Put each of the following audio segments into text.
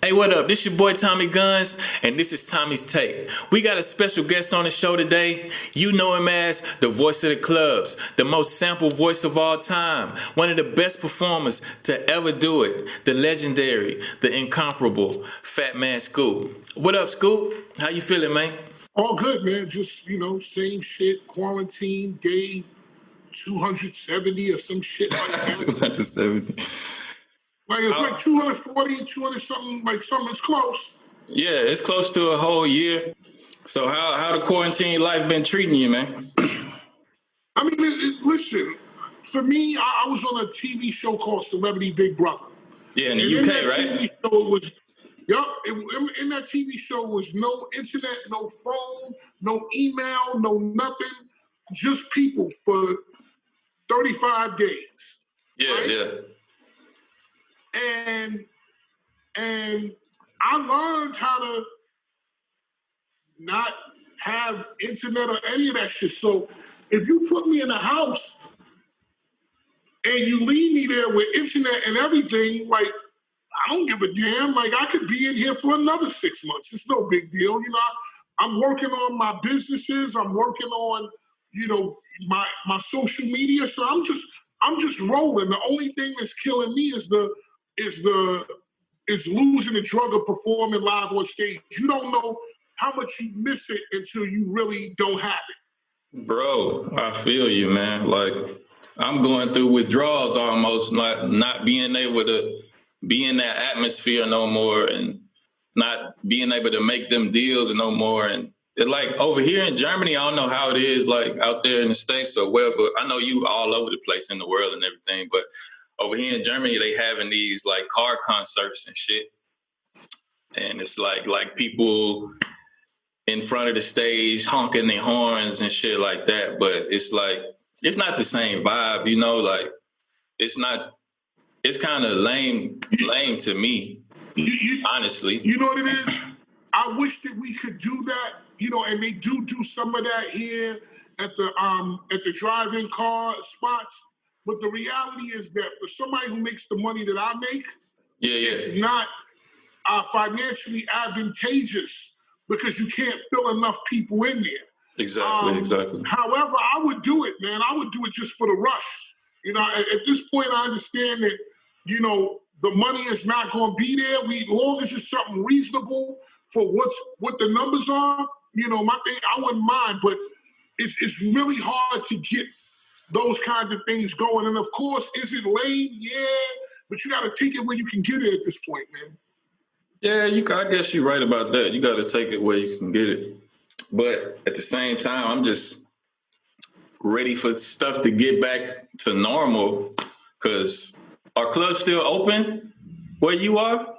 Hey, what up? This your boy Tommy Guns, and this is Tommy's Take. We got a special guest on the show today. You know him as the voice of the clubs, the most sampled voice of all time, one of the best performers to ever do it, the legendary, the incomparable Fatman Scoop. What up, Scoop? How you feeling, man? All good, man. Just, same shit. Quarantine day 270 or some shit like that. 270. Like, it's like 240, 200 something, like something is close. Yeah, it's close to a whole year. So how the quarantine life been treating you, man? I mean, listen, for me, I was on a TV show called Celebrity Big Brother. Yeah, in the And UK, in that right? TV show, it was, in that TV show was no internet, no phone, no email, no nothing, just people for 35 days. Yeah, right? yeah. And I learned how to not have internet or any of that shit. So if you put me in a house and you leave me there with internet and everything, like, I don't give a damn. Like, I could be in here for another 6 months. It's no big deal. I'm working on my businesses. I'm working on, my social media. So I'm just rolling. The only thing that's killing me is losing the drug of performing live on stage. You don't know how much you miss it until you really don't have it. Bro, I feel you, man. Like, I'm going through withdrawals almost, not being able to be in that atmosphere no more and not being able to make them deals no more. And it, like, over here in Germany, I don't know how it is like out there in the States or wherever. I know you all over the place in the world and everything, but over here in Germany, they having these like car concerts and shit. And it's like people in front of the stage honking their horns and shit like that. But it's like, it's not the same vibe, like it's kind of lame to me, honestly. You know what it is? I wish that we could do that, and they do some of that here at the drive-in car spots. But the reality is that for somebody who makes the money that I make, it's not financially advantageous because you can't fill enough people in there. Exactly. However, I would do it, man. I would do it just for the rush. At this point, I understand that, the money is not going to be there. As long as it's something reasonable for what the numbers are, my thing, I wouldn't mind. But it's really hard to get those kind of things going. And of course, is it lame? Yeah, but you got to take it where you can get it at this point, man. Yeah, I guess you're right about that. You got to take it where you can get it. But at the same time, I'm just ready for stuff to get back to normal. Because are clubs still open where you are?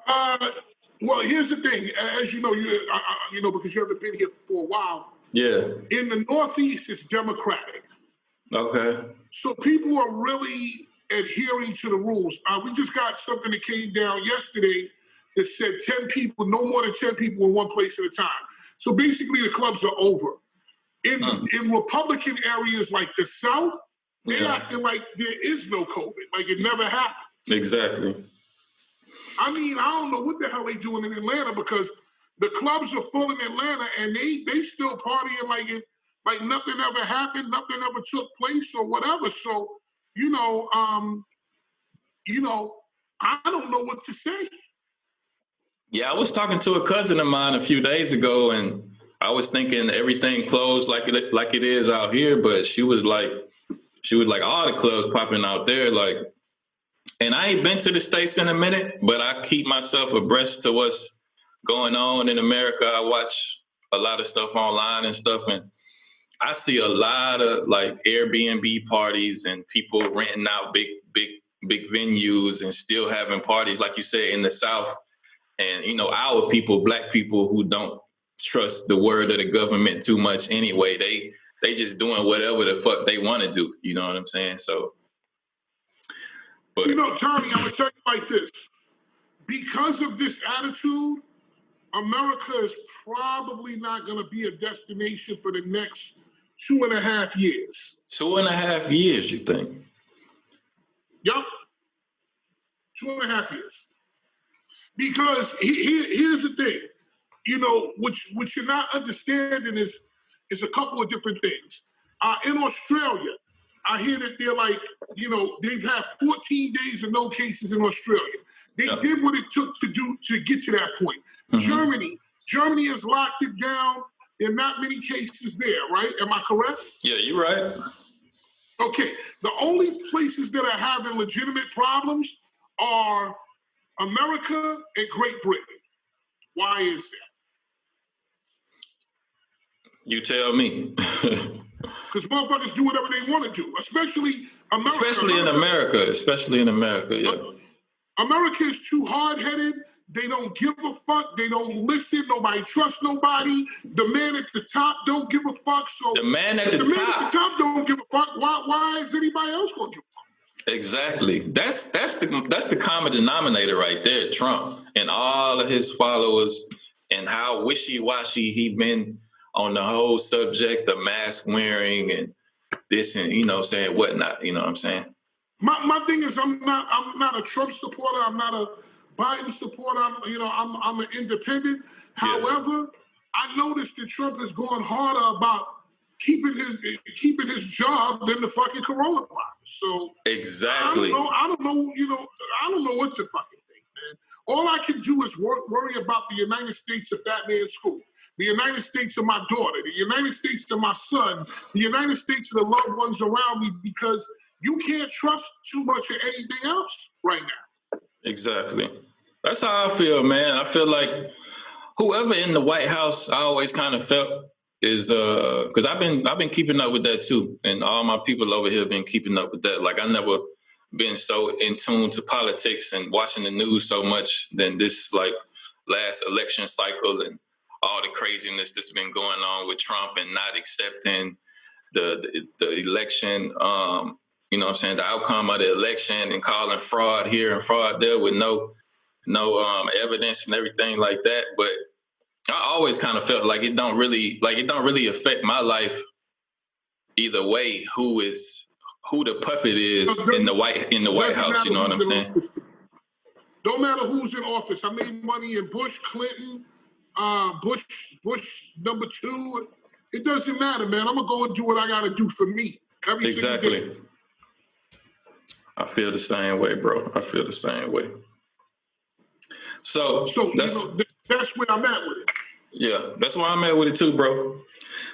Well, here's the thing. As you know, because you haven't been here for a while. Yeah. In the Northeast, it's Democratic. Okay. So people are really adhering to the rules. We just got something that came down yesterday that said 10 people, no more than 10 people in one place at a time. So basically the clubs are over. In Republican areas like the South, they're acting like there is no COVID, like it never happened. Exactly. I mean, I don't know what the hell they doing in Atlanta because the clubs are full in Atlanta and they still partying like nothing ever happened, nothing ever took place or whatever. So, I don't know what to say. Yeah, I was talking to a cousin of mine a few days ago, and I was thinking everything closed like it is out here, but she was like, all the clubs popping out there, like. And I ain't been to the States in a minute, but I keep myself abreast to what's going on in America. I watch a lot of stuff online and stuff, and I see a lot of like Airbnb parties and people renting out big venues and still having parties, like you said, in the South. And, our people, Black people who don't trust the word of the government too much anyway, they just doing whatever the fuck they want to do. You know what I'm saying? So. But, Tommy, I'm going to tell you like this. Because of this attitude, America is probably not going to be a destination for the next 2.5 years. 2.5 years, you think? Yup. 2.5 years. Because here's the thing, you know, what you're not understanding is a couple of different things. In Australia, I hear that they're like, you know, they've had 14 days of no cases in Australia. They did what it took to get to that point. Mm-hmm. Germany has locked it down. There are not many cases there, right? Am I correct? Yeah, you're right. Okay. The only places that are having legitimate problems are America and Great Britain. Why is that? You tell me. Because motherfuckers do whatever they want to do, especially America. Especially in America, yeah. America is too hard-headed. They don't give a fuck. They don't listen. Nobody trusts nobody. The man at the top don't give a fuck. So the man at the top don't give a fuck. Why is anybody else gonna give a fuck? Exactly. That's the common denominator right there. Trump and all of his followers, and how wishy-washy he been on the whole subject of mask wearing and this and, you know, saying whatnot. You know what I'm saying? My thing is, I'm not a Trump supporter. I'm not a Biden supporter. I'm an independent. Yeah. However, I noticed that Trump is going harder about keeping his job than the fucking coronavirus. So exactly. I don't know what to fucking think, man. All I can do is worry about the United States of Fatman School, the United States of my daughter, the United States of my son, the United States of the loved ones around me, because you can't trust too much of anything else right now. Exactly. That's how I feel, man. I feel like whoever in the White House, I always kind of felt is because I've been keeping up with that too, and all my people over here have been keeping up with that. Like, I never been so in tune to politics and watching the news so much than this like last election cycle and all the craziness that's been going on with Trump and not accepting the election. You know what I'm saying? The outcome of the election and calling fraud here and fraud there with no evidence and everything like that. But I always kind of felt like it don't really affect my life either way. Who the puppet is in the White House? You know what I'm saying? Don't matter who's in office. I made money in Bush, Clinton, Bush number 2. It doesn't matter, man. I'm gonna go and do what I gotta do for me every single day. I feel the same way, bro. I feel the same way. So that's where I'm at with it. Yeah, that's where I'm at with it too, bro.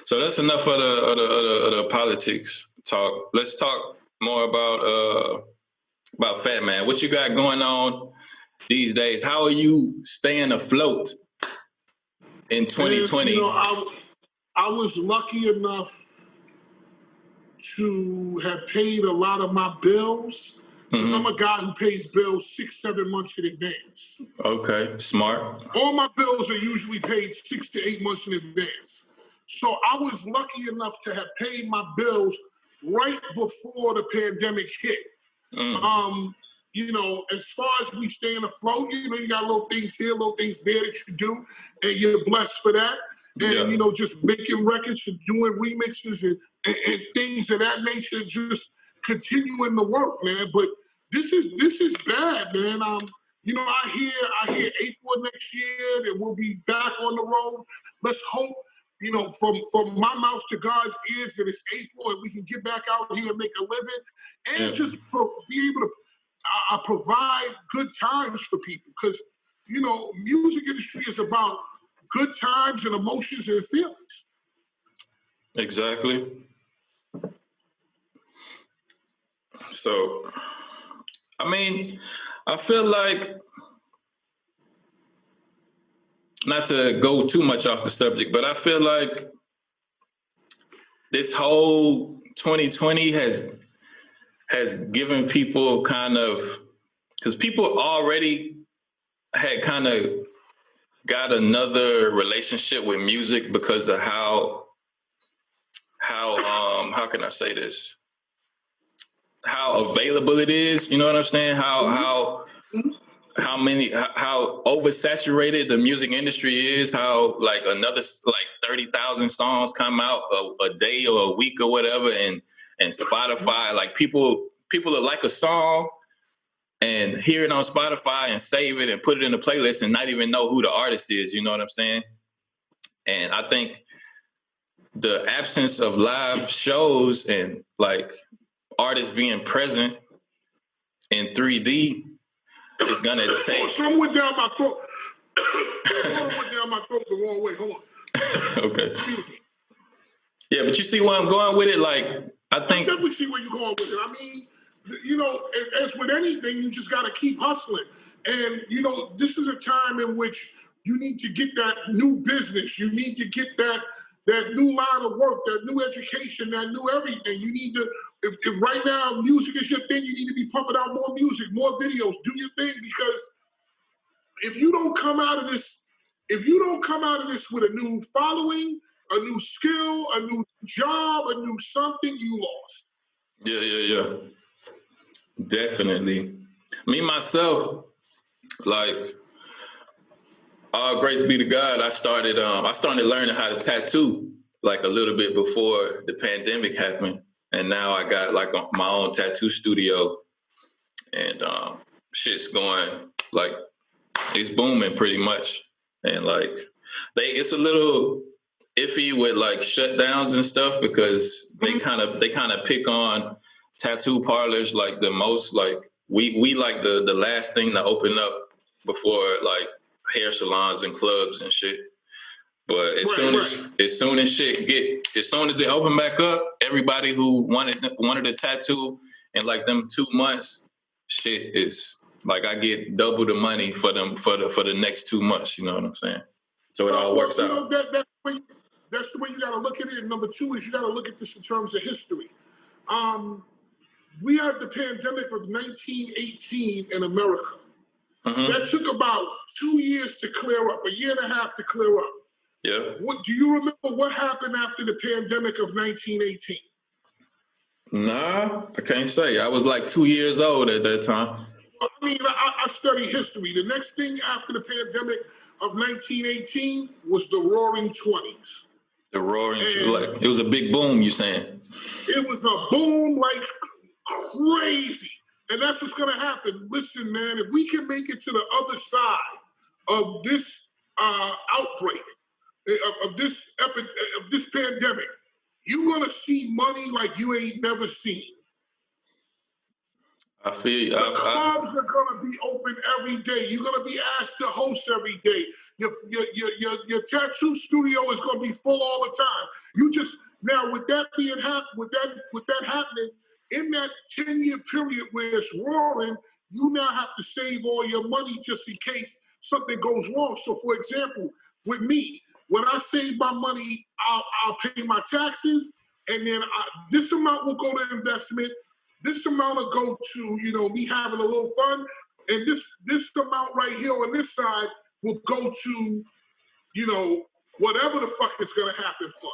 So that's enough of the politics talk. Let's talk more about Fatman. What you got going on these days? How are you staying afloat in 2020? And, you know, I was lucky enough to have paid a lot of my bills, because I'm a guy who pays bills 6-7 months in advance. Okay, smart. All my bills are usually paid 6 to 8 months in advance. So I was lucky enough to have paid my bills right before the pandemic hit. You know, as far as we staying afloat, you know, you got little things here, little things there that you do, and you're blessed for that. And, you know, just making records and doing remixes and things of that nature, just continuing the work, man. But this is bad, man. You know, I hear April next year that we'll be back on the road. Let's hope, you know, from my mouth to God's ears, that it's April and we can get back out here and make a living and just be able to provide good times for people. Because, you know, music industry is about good times and emotions and feelings. Exactly. So, I mean, I feel like, not to go too much off the subject, but I feel like this whole 2020 has given people kind of, because people already had kind of got another relationship with music because of how can I say this? How available it is, you know what I'm saying? How oversaturated the music industry is, how like 30,000 songs come out a day or a week or whatever, and Spotify, like people are like a song, and hear it on Spotify and save it and put it in a playlist and not even know who the artist is. You know what I'm saying? And I think the absence of live shows and like artists being present in 3D is gonna take. Some went down my throat. Some went down my throat the wrong way. Hold on. Okay. Yeah, but you see where I'm going with it? Like, I think. I definitely see where you're going with it. I mean, you know, as with anything, you just got to keep hustling. And, you know, this is a time in which you need to get that new business. You need to get that new line of work, that new education, that new everything. You need to, if right now music is your thing, you need to be pumping out more music, more videos, do your thing. Because if you don't come out of this with a new following, a new skill, a new job, a new something, you lost. Yeah. Definitely. Me, myself, like, all grace be to God, I started learning how to tattoo like a little bit before the pandemic happened. And now I got like my own tattoo studio, and shit's going, like, it's booming pretty much. And like, it's a little iffy with like shutdowns and stuff because they kind of pick on tattoo parlors like the most. Like we like the last thing to open up before like hair salons and clubs and shit. But as soon as it open back up, everybody who wanted a tattoo in like them 2 months, shit is like I get double the money for them for the next 2 months. You know what I'm saying? So it all works out. Know, that's the way you got to look at it. And number two is you got to look at this in terms of history. We had the pandemic of 1918 in America. Mm-hmm. That took about 2 years to clear up, a year and a half to clear up. Yeah. What do you remember? What happened after the pandemic of 1918? Nah, I can't say. I was like 2 years old at that time. I mean, I study history. The next thing after the pandemic of 1918 was the Roaring '20s. The Roaring, like it was a big boom. You saying? It was a boom like crazy, and that's what's going to happen. Listen, man, if we can make it to the other side of this outbreak, of this pandemic, you're going to see money like you ain't never seen. I feel you. The clubs are going to be open every day. You're going to be asked to host every day. Your tattoo studio is going to be full all the time. You just now with that happening in that 10-year period where it's roaring, you now have to save all your money just in case something goes wrong. So, for example, with me, when I save my money, I'll pay my taxes, and then this amount will go to investment. This amount will go to, me having a little fun. And this amount right here on this side will go to, whatever the fuck is going to happen fun.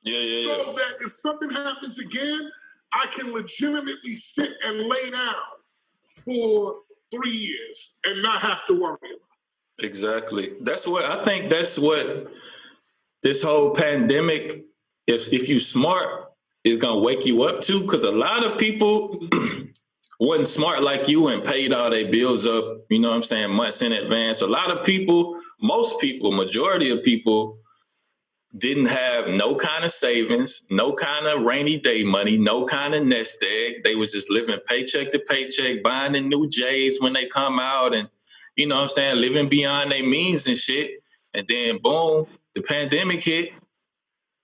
So that if something happens again, I can legitimately sit and lay down for 3 years and not have to worry about it. Exactly. That's what this whole pandemic, if you smart, is going to wake you up to, because a lot of people wasn't smart like you and paid all their bills up, you know what I'm saying, months in advance. A lot of people, most people, majority of people didn't have no kind of savings, no kind of rainy day money, no kind of nest egg. They was just living paycheck to paycheck, buying the new J's when they come out and, you know what I'm saying, living beyond their means and shit. And then boom, the pandemic hit.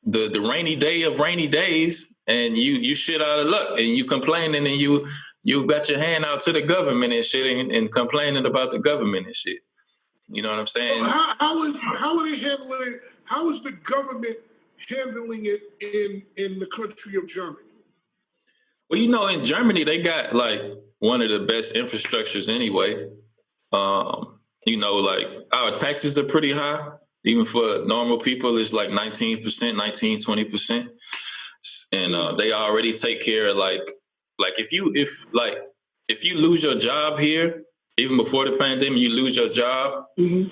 The rainy day of rainy days, and you shit out of luck, and you complaining, and you got your hand out to the government and shit, and complaining about the government and shit. You know what I'm saying? How are they handling it? How is the government handling it in the country of Germany? Well, in Germany they got like one of the best infrastructures anyway. Like our taxes are pretty high. Even for normal people, it's like 19%, 20%. And they already take care of like if you lose your job here, even before the pandemic, you lose your job, mm-hmm.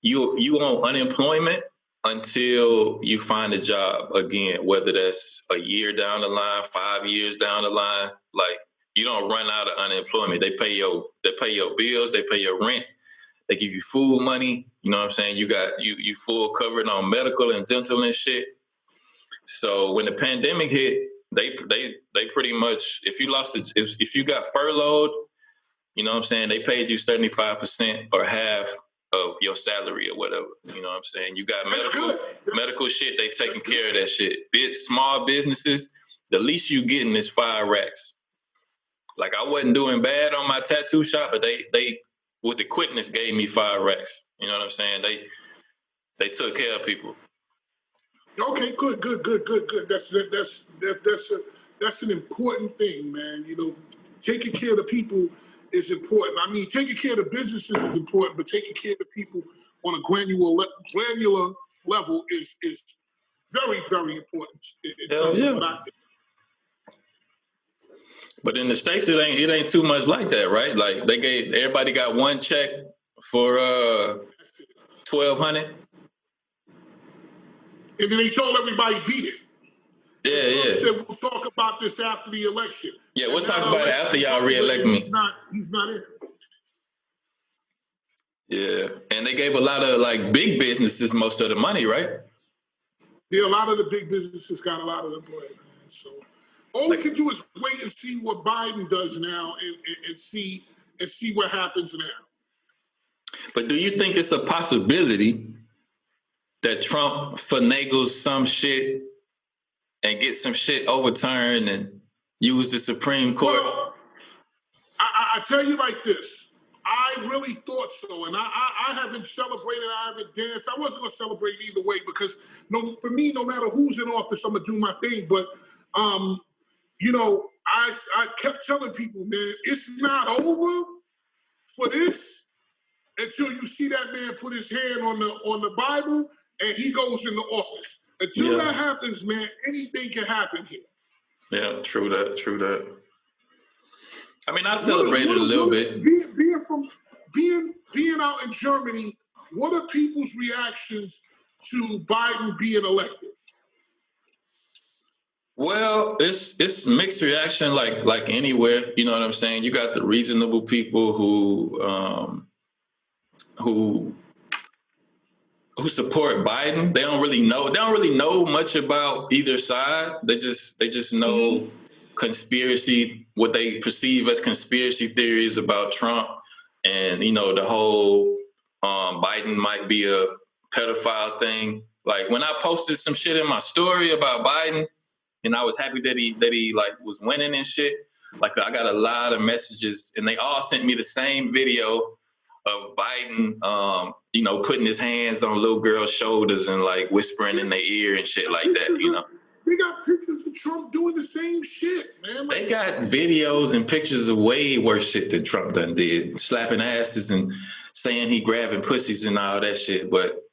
you on unemployment until you find a job again, whether that's a year down the line, 5 years down the line. Like you don't run out of unemployment. They pay your bills, they pay your rent, they give you food money. You know what I'm saying? You got you full covered on medical and dental and shit. So when the pandemic hit, they pretty much, if you if you got furloughed, you know what I'm saying, they paid you 75% or half of your salary or whatever. You know what I'm saying? You got medical shit, they taking care of that shit. Small businesses, the least you getting is 5 racks. Like, I wasn't doing bad on my tattoo shop, but they with the quickness gave me 5 racks. You know what I'm saying? They took care of people. Okay, good. That's an important thing, man. You know, taking care of the people is important. I mean, taking care of the businesses is important, but taking care of the people on a granular level is very, very important in terms of what I think. But in the States, it ain't too much like that, right? Like, everybody got one check for $1,200. And then they told everybody beat it. Yeah. Said we'll talk about this after the election. Yeah, we'll talk about it after y'all reelect me. He's not in. Yeah, and they gave a lot of like big businesses most of the money, right? Yeah, a lot of the big businesses got a lot of the bread, man. So all we can do is wait and see what Biden does now, and see what happens now. But do you think it's a possibility that Trump finagles some shit and gets some shit overturned and use the Supreme Court? Well, I tell you like this. I really thought so, and I haven't celebrated, I haven't danced. I wasn't going to celebrate either way because for me, no matter who's in office, I'm going to do my thing. But, you know, I kept telling people, man, it's not over for this until you see that man put his hand on the Bible and he goes into office. Until that happens, man, anything can happen here. Yeah, true that. I mean, I celebrated a little bit. Being out in Germany, what are people's reactions to Biden being elected? Well, it's mixed reaction like anywhere. You know what I'm saying? You got the reasonable people who support Biden. They don't really know much about either side. They just know conspiracy, what they perceive as conspiracy theories about Trump, and you know, the whole Biden might be a pedophile thing. Like, when I posted some shit in my story about Biden, and I was happy that he like was winning and shit, like, I got a lot of messages, and they all sent me the same video of Biden, you know, putting his hands on little girls' shoulders and like whispering in their ear and shit like that, you know. They got pictures of Trump doing the same shit, man. They got videos and pictures of way worse shit than Trump done did, slapping asses and saying he grabbing pussies and all that shit. But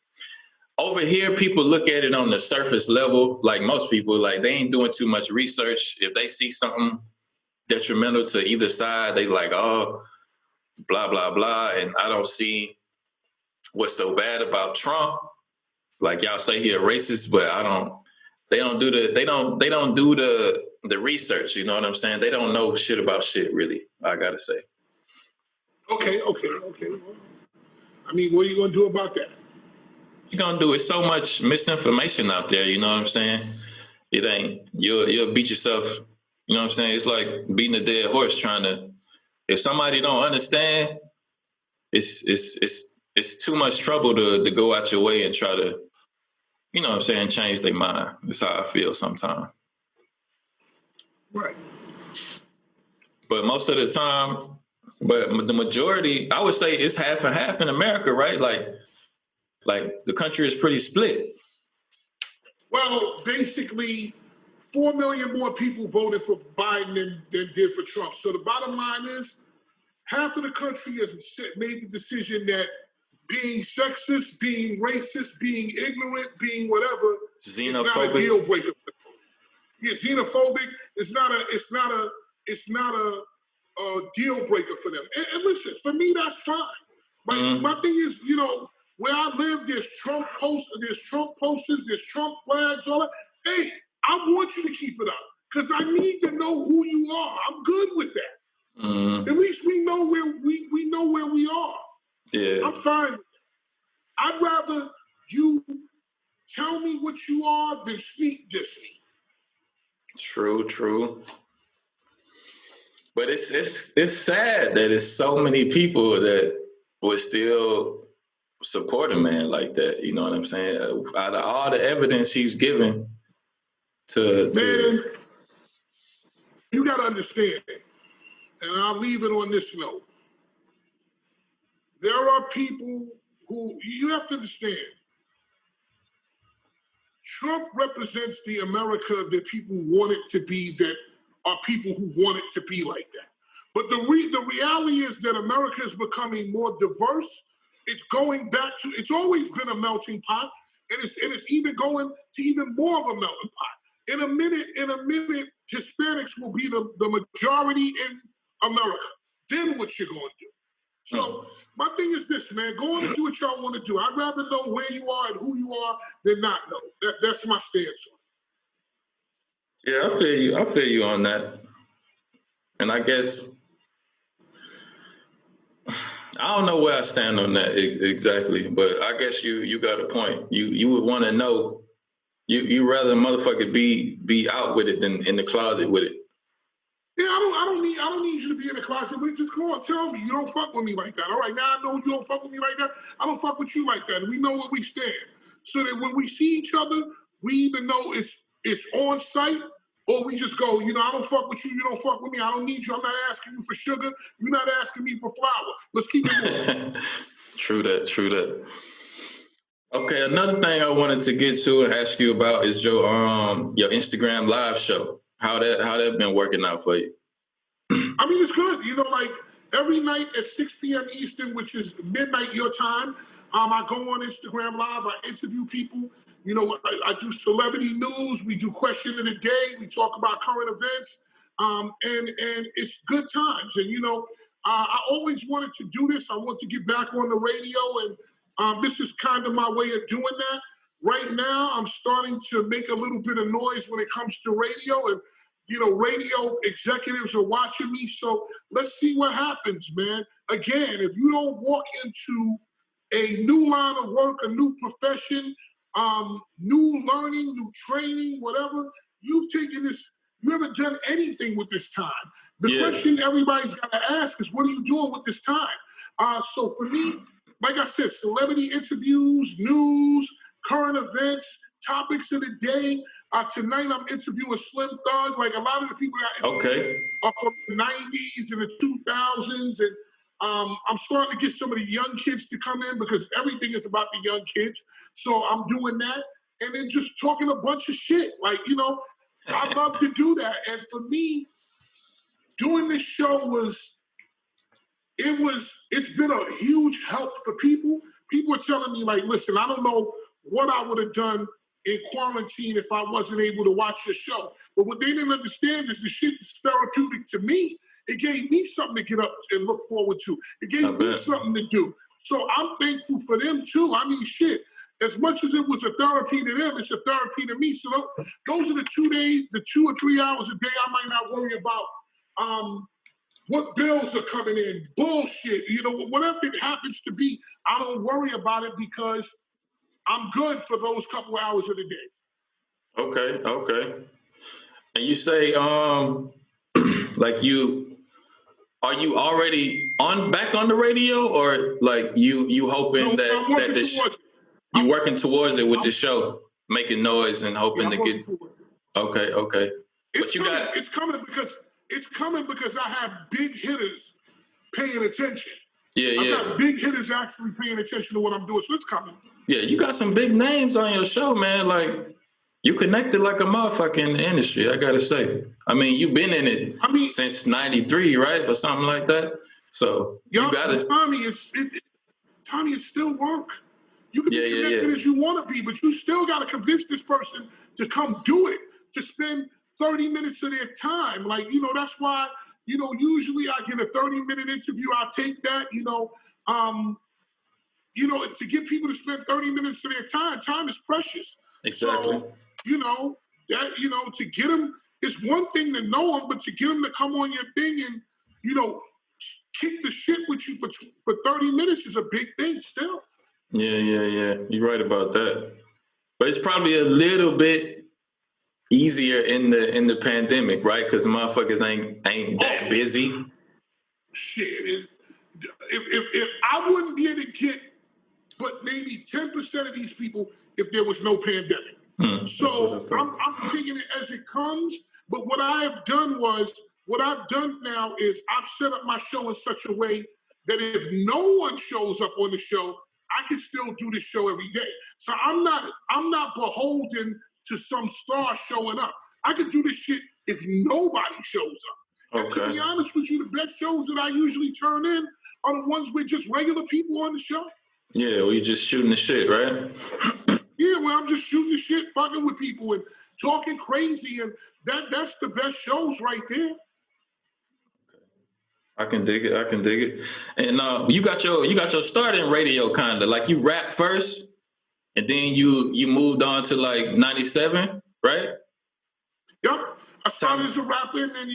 over here, people look at it on the surface level, like most people, like they ain't doing too much research. If they see something detrimental to either side, they like, oh, blah, blah, blah. And I don't see what's so bad about Trump. Like, y'all say he a racist, but they don't do the research, you know what I'm saying? They don't know shit about shit, really, I gotta say. Okay. I mean, what are you gonna do about that? You're gonna do it. So much misinformation out there, you know what I'm saying? It ain't, you'll beat yourself, you know what I'm saying? It's like beating a dead horse if somebody don't understand, it's too much trouble to go out your way and try to, you know what I'm saying, change their mind. That's how I feel sometimes. Right. But most of the time, but the majority, I would say it's half and half in America, right? Like the country is pretty split. Well, basically, 4 million more people voted for Biden than did for Trump. So the bottom line is, half of the country has made the decision that being sexist, being racist, being ignorant, being whatever, is not a deal breaker. Yeah, xenophobic. It's not a deal breaker for them. And listen, for me, that's fine. Like, my thing is, you know, where I live, there's Trump posters, there's Trump flags, all that. Hey, I want you to keep it up. because I need to know who you are. I'm good with that. At least we know where we know where we are. Yeah. I'm fine. I'd rather you tell me what you are than sneak diss me. True. But it's sad that it's so many people that would still support a man like that. You know what I'm saying? Out of all the evidence he's given Man, you got to understand, and I'll leave it on this note. There are people who, you have to understand, Trump represents the America that people want it to be, that are people who want it to be like that. But the reality is that America is becoming more diverse. It's going back to, it's always been a melting pot, and it's even going to even more of a melting pot. In a minute, Hispanics will be the majority in America. Then what you're going to do? So my thing is this, man, go on and do what y'all want to do. I'd rather know where you are and who you are than not know. That's my stance on it. Yeah, I feel you on that. And I guess I don't know where I stand on that exactly, but I guess you got a point. You would want to know. You rather motherfucker be out with it than in the closet with it. Yeah, I don't need you to be in the closet, but just go and tell me you don't fuck with me like that. All right, now I know you don't fuck with me like that. I don't fuck with you like that. And we know where we stand. So that when we see each other, we either know it's on site or we just go, I don't fuck with you, you don't fuck with me, I don't need you, I'm not asking you for sugar, you're not asking me for flour. Let's keep it moving. True that. Okay, another thing I wanted to get to and ask you about is your Instagram live show. How that been working out for you? I mean, it's good. Like every night at 6 p.m. Eastern, which is midnight your time, I go on Instagram Live. I interview people. I do celebrity news. We do question of the day. We talk about current events, and it's good times. And I always wanted to do this. I want to get back on the radio, and this is kind of my way of doing that. Right now, I'm starting to make a little bit of noise when it comes to radio, and radio executives are watching me. So let's see what happens, man. Again, if you don't walk into a new line of work, a new profession, new learning, new training, whatever, you haven't done anything with this time. The question everybody's got to ask is, what are you doing with this time? So for me, like I said, celebrity interviews, news, current events, topics of the day. Tonight I'm interviewing Slim Thug. Like a lot of the people that I interviewed are from the 90s and the 2000s. And I'm starting to get some of the young kids to come in because everything is about the young kids. So I'm doing that. And then just talking a bunch of shit. Like, I love to do that. And for me, doing this show it's been a huge help for people. People are telling me, like, listen, I don't know what I would have done in quarantine if I wasn't able to watch your show. But what they didn't understand is the shit is therapeutic to me. It gave me something to get up and look forward to. It gave me something to do. So I'm thankful for them too. I mean, shit, as much as it was a therapy to them, it's a therapy to me. So those are the 2 days, the 2 or 3 hours a day I might not worry about what bills are coming in, bullshit, whatever it happens to be, I don't worry about it because I'm good for those couple of hours of the day. Okay. And you say, like are you already back on the radio, or like you hoping that you working towards it with the show, making noise and hoping to get. Okay. It's coming because I have big hitters paying attention. I've got big hitters actually paying attention to what I'm doing, so it's coming. Yeah, you got some big names on your show, man. Like, you connected like a motherfucker in the industry, I gotta say. I mean, you've been in it since 93, right? Or something like that. So, you got it. Tommy, it's still work. You can be connected as you want to be, but you still got to convince this person to come do it, to spend 30 minutes of their time. Like, that's why, usually I get a 30-minute interview. I'll take that, to get people to spend 30 minutes of their time. Time is precious. Exactly. So, that, to get them, it's one thing to know them, but to get them to come on your thing and, kick the shit with you for 30 minutes is a big thing still. Yeah. You're right about that. But it's probably a little bit easier in the pandemic, right? Because motherfuckers ain't that busy. Shit. If I wouldn't be able to get but maybe 10% of these people if there was no pandemic. So I'm taking it as it comes. But what I've done now is I've set up my show in such a way that if no one shows up on the show, I can still do the show every day. So I'm not beholden to some star showing up. I can do this shit if nobody shows up. And to be honest with you, the best shows that I usually turn in are the ones with just regular people on the show. Yeah, well, you're just shooting the shit, right? Yeah, well, I'm just shooting the shit, fucking with people and talking crazy, and that's the best shows right there. I can dig it. And you got your start in radio, kind of like you rap first, and then you moved on to like 97, right? Yep. I started as a rapper, and then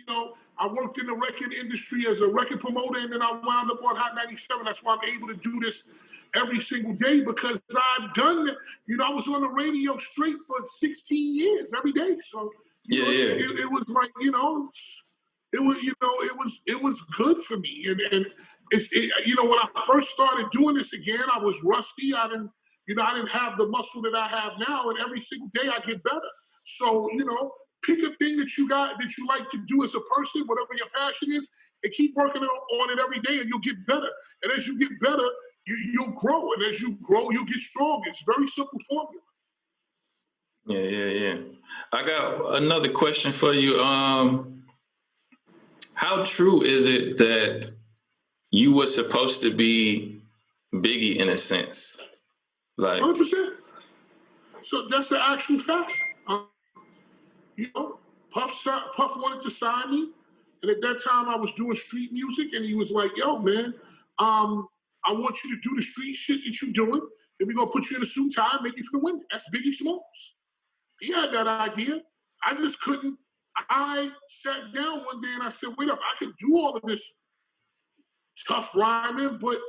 I worked in the record industry as a record promoter, and then I wound up on Hot 97. That's why I'm able to do this every single day, because I've done it. I was on the radio straight for 16 years every day. So it was like, it was good for me. And when I first started doing this again, I was rusty. I didn't have the muscle that I have now, and every single day I get better. So, pick a thing that you like to do as a person, whatever your passion is, and keep working on it every day, and you'll get better. And as you get better, you'll grow. And as you grow, you'll get stronger. It's a very simple formula. Yeah. I got another question for you. How true is it that you were supposed to be Biggie in a sense? Like 100%. So that's the actual fact. Puff wanted to sign me, and at that time I was doing street music, and he was like, "Yo, man, I want you to do the street shit that you're doing, and we're gonna put you in a suit and tie and make you for the women." That's Biggie Smalls. He had that idea. I just couldn't. I sat down one day and I said, "Wait up, I could do all of this tough rhyming, but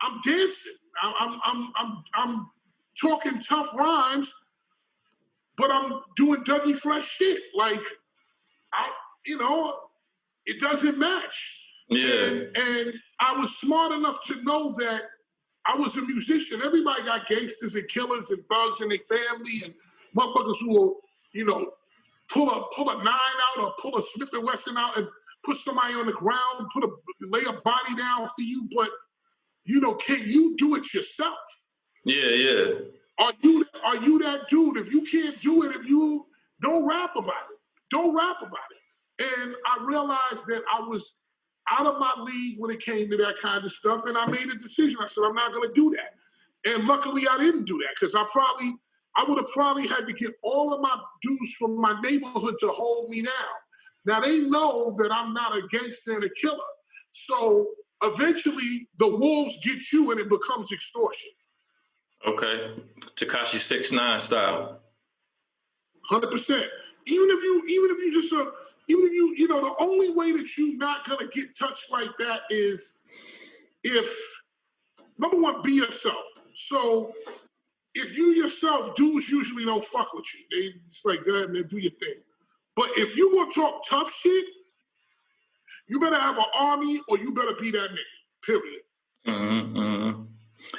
I'm dancing. I'm talking tough rhymes, but I'm doing Dougie Fresh shit. Like, it doesn't match." Yeah. And I was smart enough to know that I was a musician. Everybody got gangsters and killers and thugs in their family and motherfuckers who will, pull a 9 out or pull a Smith & Wesson out and put somebody on the ground, lay a body down for you. But, can you do it yourself? Yeah. Are you that dude? If you can't do it, don't rap about it. Don't rap about it. And I realized that I was out of my league when it came to that kind of stuff, and I made a decision. I said, I'm not going to do that. And luckily, I didn't do that, because I would have probably had to get all of my dudes from my neighborhood to hold me down. Now, they know that I'm not a gangster and a killer. So eventually, the wolves get you, and it becomes extortion. Okay. Tekashi 6ix9ine style. 100%. Even if you, the only way that you're not going to get touched like that is if, number one, be yourself. So if you yourself, dudes usually don't fuck with you. They just like, go ahead, man, do your thing. But if you want to talk tough shit, you better have an army or you better be that nigga, period. Mm-hmm.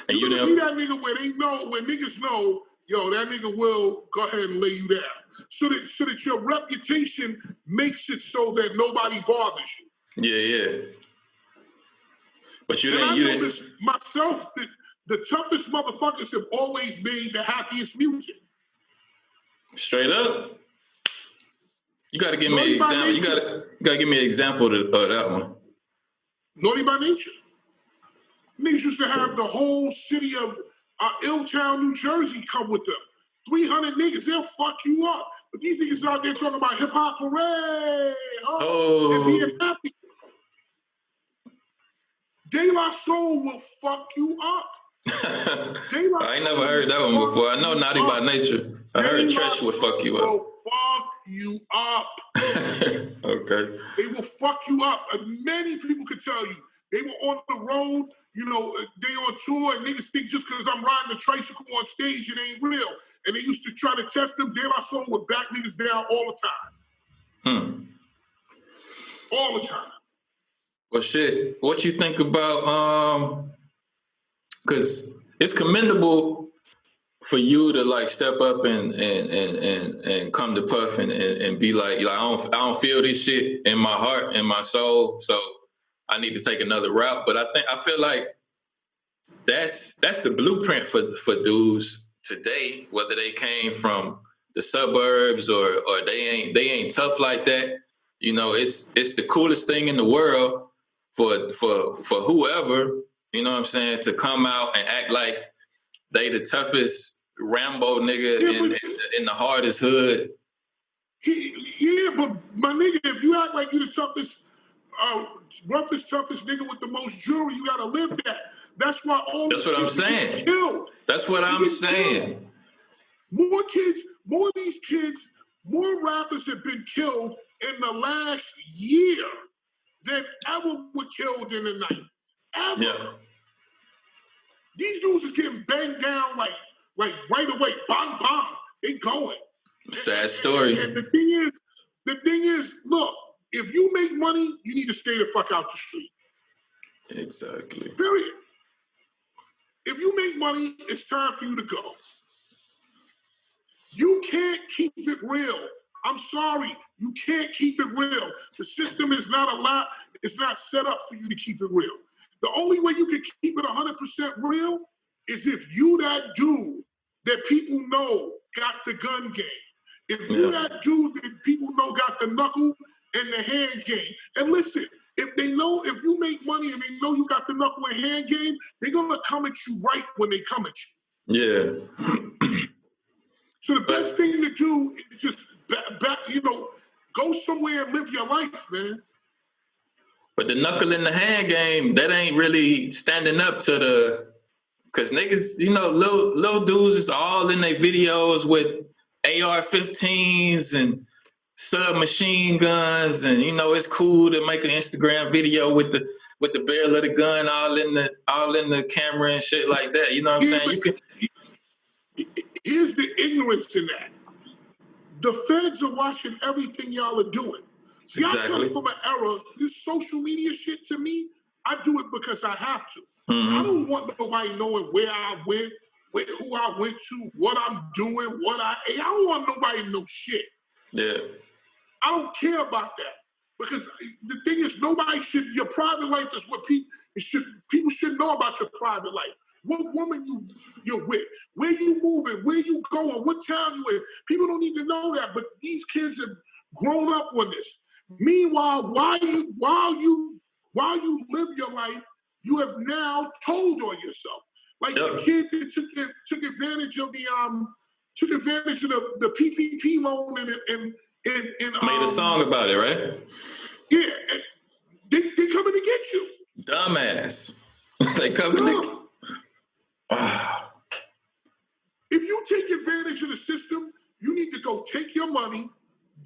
And you better be that nigga where niggas know, yo, that nigga will go ahead and lay you down. So that your reputation makes it so that nobody bothers you. Yeah. But you I didn't. know this myself, that the toughest motherfuckers have always made the happiest music. Straight up. You got to give me an example. You got to give me an example of that one. Naughty by Nature. Niggas used to have the whole city of Illtown, New Jersey come with them. 300 niggas, they'll fuck you up. But these niggas out there talking about hip-hop hooray, and being happy. De La Soul will fuck you up. I ain't never heard that one before. I know Naughty by Nature. I heard Tresh would fuck you up. Will you up. Okay. They will fuck you up. Many people could tell you. They were on the road, you know, they on tour, and niggas think just because I'm riding a tricycle on stage, it ain't real. And they used to try to test them. De La Soul would back niggas down all the time. All the time. Well, shit, what you think about, because it's commendable for you to like step up and come to Puff and be like I don't feel this shit in my heart and my soul, so I need to take another route. But I feel like that's the blueprint for dudes today, whether they came from the suburbs or they ain't tough like that. You know, it's the coolest thing in the world for whoever, you know what I'm saying, to come out and act like they the toughest Rambo nigga in the hardest hood. Yeah, but my nigga, if you act like you the toughest, roughest, toughest nigga with the most jewelry, you gotta live that. That's why all That's what I'm saying. Killed. That's what I'm saying. Killed. More kids, more of these kids, more rappers have been killed in the last year than ever were killed in the 90s. Ever. Yeah. These dudes is getting banged down like right away. Bang, bang. They going. Sad story. And the thing is, look, if you make money, you need to stay the fuck out the street. Exactly. Period. If you make money, it's time for you to go. You can't keep it real. I'm sorry, you can't keep it real. The system is not it's not set up for you to keep it real. The only way you can keep it 100% real is if you that dude that people know got the gun game. If you that dude that people know got the knuckle and the hand game. And listen, if you make money and they know you got the knuckle and hand game, they're gonna come at you right when they come at you. Yeah. So the best thing to do is just, go somewhere and live your life, man. But the knuckle in the hand game, that ain't really standing up to because niggas, little dudes is all in their videos with AR-15s and submachine guns, and it's cool to make an Instagram video with the barrel of the gun all in the camera and shit like that. You know what I'm saying? You can. Here's the ignorance in that. The feds are watching everything y'all are doing. See, exactly. I come from an era, this social media shit to me, I do it because I have to. Mm-hmm. I don't want nobody knowing where I went, who I went to, what I'm doing, I don't want nobody to know shit. Yeah. I don't care about that. Because the thing is, your private life is what people should know about your private life. What woman you're with, where you moving, where you going, what town you in. People don't need to know that, but these kids have grown up on this. Meanwhile, while you live your life, you have now told on yourself. Like the kid that took advantage of the PPP loan and made a song about it, right? Yeah, they coming to get you, dumbass. They coming to. If you take advantage of the system, you need to go take your money,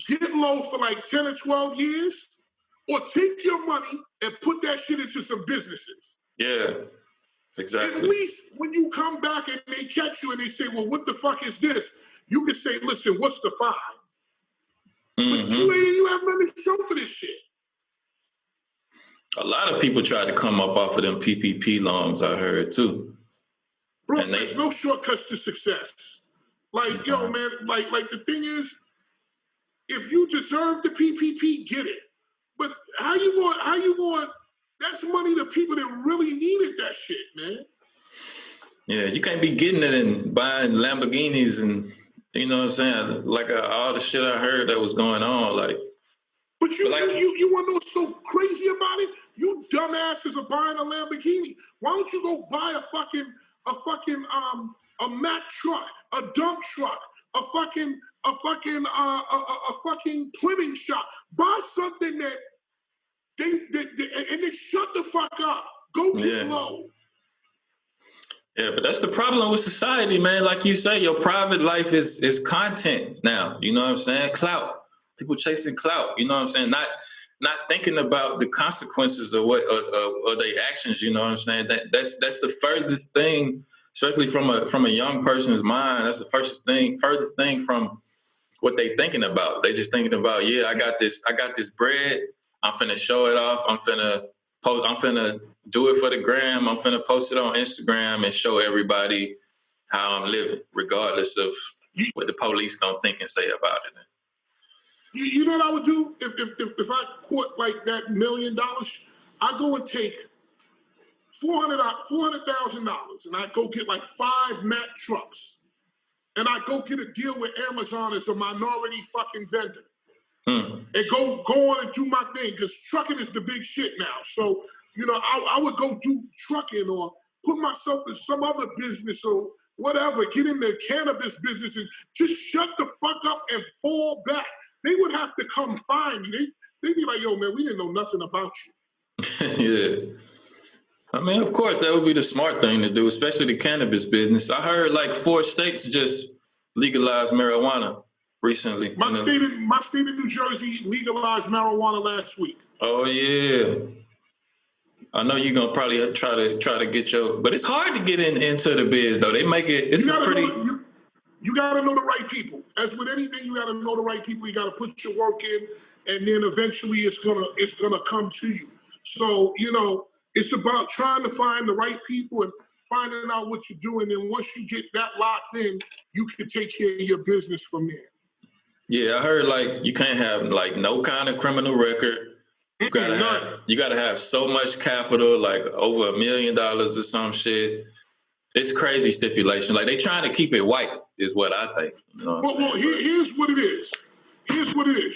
get low for like 10 or 12 years, or take your money and put that shit into some businesses. Yeah, exactly. At least when you come back and they catch you and they say, well, what the fuck is this? You can say, listen, what's the fine? Mm-hmm. But you have nothing to show for this shit. A lot of people tried to come up off of them PPP loans, I heard, too. Bro, there's no shortcuts to success. Like, yo, man, like the thing is, if you deserve the PPP, get it. But how you going, that's money to people that really needed that shit, man. Yeah, you can't be getting it and buying Lamborghinis and, you know what I'm saying? Like all the shit I heard that was going on, like. But you want to know what's so crazy about it? You dumbasses are buying a Lamborghini. Why don't you go buy a fucking Mack truck, a dump truck, a fucking plumbing shop. Buy something that they shut the fuck up. Go get low. Yeah, but that's the problem with society, man. Like you say, your private life is content now. You know what I'm saying? Clout. people chasing clout. You know what I'm saying? Not thinking about the consequences of what of their actions. You know what I'm saying? That's the furthest thing, especially from a young person's mind. That's the furthest thing from what they thinking about. They just thinking about, yeah, I got this bread. I'm finna show it off. I'm finna do it for the gram. I'm finna post it on Instagram and show everybody how I'm living, regardless of what the police gonna think and say about it. You know what I would do if I caught like that $1 million? I go and take $400,000 and I go get like 5 Mack trucks, and I go get a deal with Amazon as a minority fucking vendor, and go on and do my thing, because trucking is the big shit now. So I would go do trucking or put myself in some other business or whatever, get in the cannabis business and just shut the fuck up and fall back. They would have to come find me. They'd be like, yo, man, we didn't know nothing about you. Yeah. I mean, of course, that would be the smart thing to do, especially the cannabis business. I heard like 4 states just legalized marijuana recently. My state of New Jersey legalized marijuana last week. Oh, yeah. I know you're gonna probably try to get but it's hard to get into the biz though. They make it. It's you gotta know the right people. As with anything, you gotta know the right people. You gotta put your work in, and then eventually it's gonna come to you. So it's about trying to find the right people and finding out what you're doing. And once you get that locked in, you can take care of your business from there. Yeah, I heard like you can't have like no kind of criminal record. You gotta have so much capital, like over $1 million or some shit. It's crazy stipulation. Like they trying to keep it white, is what I think. Here's what it is.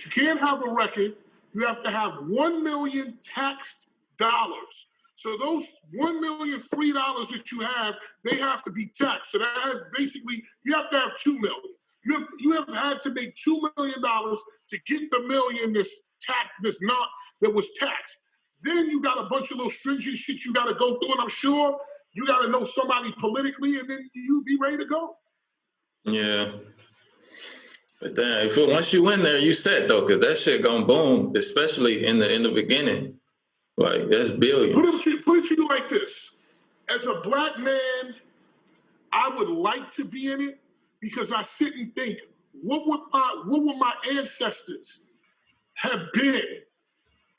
You can't have a record. You have to have 1 million taxed dollars. So those $1 million free dollars that you have, they have to be taxed. So that has basically, you have to have 2 million. You have had to make $2 million to get the million that was taxed. Then you got a bunch of little stringent shit you got to go through, and I'm sure you got to know somebody politically, and then you be ready to go. Yeah. But damn, once you in there, you set though, because that shit gonna boom, especially in the beginning. Like that's billions. Put it to you like this: as a black man, I would like to be in it because I sit and think, what would my ancestors have been?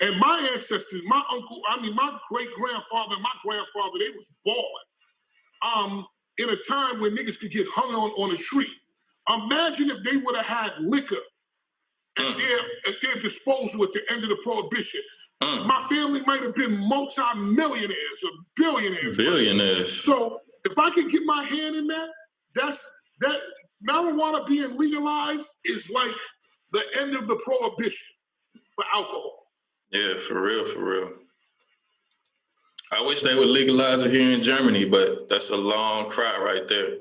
And my ancestors, my uncle, my great-grandfather, my grandfather, they was balling. In a time when niggas could get hung on a tree. Imagine if they would have had liquor at their disposal at the end of the Prohibition. My family might have been multi-millionaires or billionaires. Billionaires. So if I can get my hand in that marijuana being legalized is like the end of the Prohibition for alcohol. Yeah, for real. I wish they would legalize it here in Germany, but that's a long cry right there.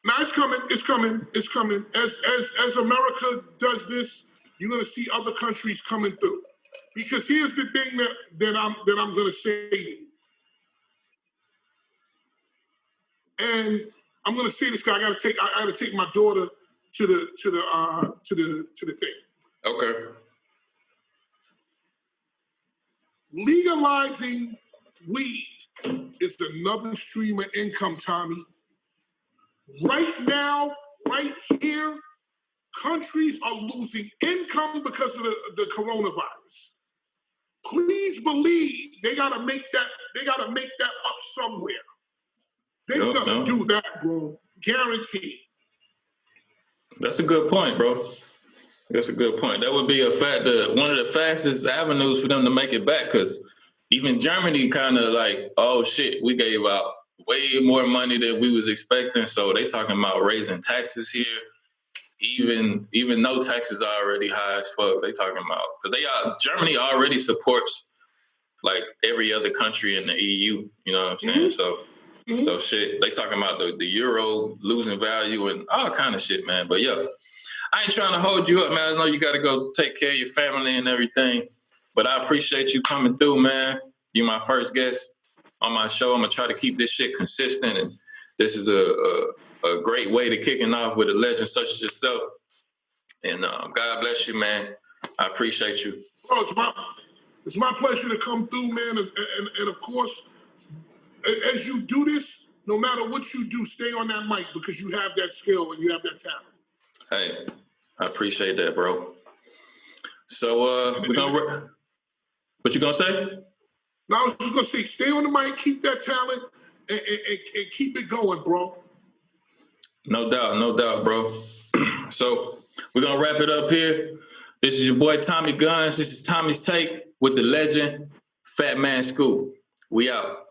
Now it's coming. As America does this, you're gonna see other countries coming through. Because here's the thing that I'm gonna say to you. And I'm gonna say this because I gotta take my daughter to the thing. Okay. Legalizing weed is another stream of income, Tommy. Right now, right here, countries are losing income because of the coronavirus. Please believe they gotta make that up somewhere. They're gonna do that, bro. Guaranteed. That's a good point, bro. That's a good point. That would be one of the fastest avenues for them to make it back, because even Germany kind of like, oh shit, we gave out way more money than we was expecting. So they talking about raising taxes here, even though taxes are already high as fuck. They talking about, because Germany already supports like every other country in the EU. You know what I'm saying? Mm-hmm. So shit, they talking about the euro losing value and all kind of shit, man. But yeah, I ain't trying to hold you up, man. I know you got to go take care of your family and everything, but I appreciate you coming through, man. You my first guest on my show. I'm gonna try to keep this shit consistent, and this is a great way to kicking off with a legend such as yourself. And God bless you, man. I appreciate you. Bro, it's my pleasure to come through, man. And of course, as you do this, no matter what you do, stay on that mic because you have that skill and you have that talent. Hey, I appreciate that, bro. So we're gonna. What you gonna say? No, I was just gonna say, stay on the mic, keep that talent, and keep it going, bro. No doubt, bro. So we're gonna wrap it up here. This is your boy Tommy Guns. This is Tommy's Take with the legend, Fatman Scoop. We out.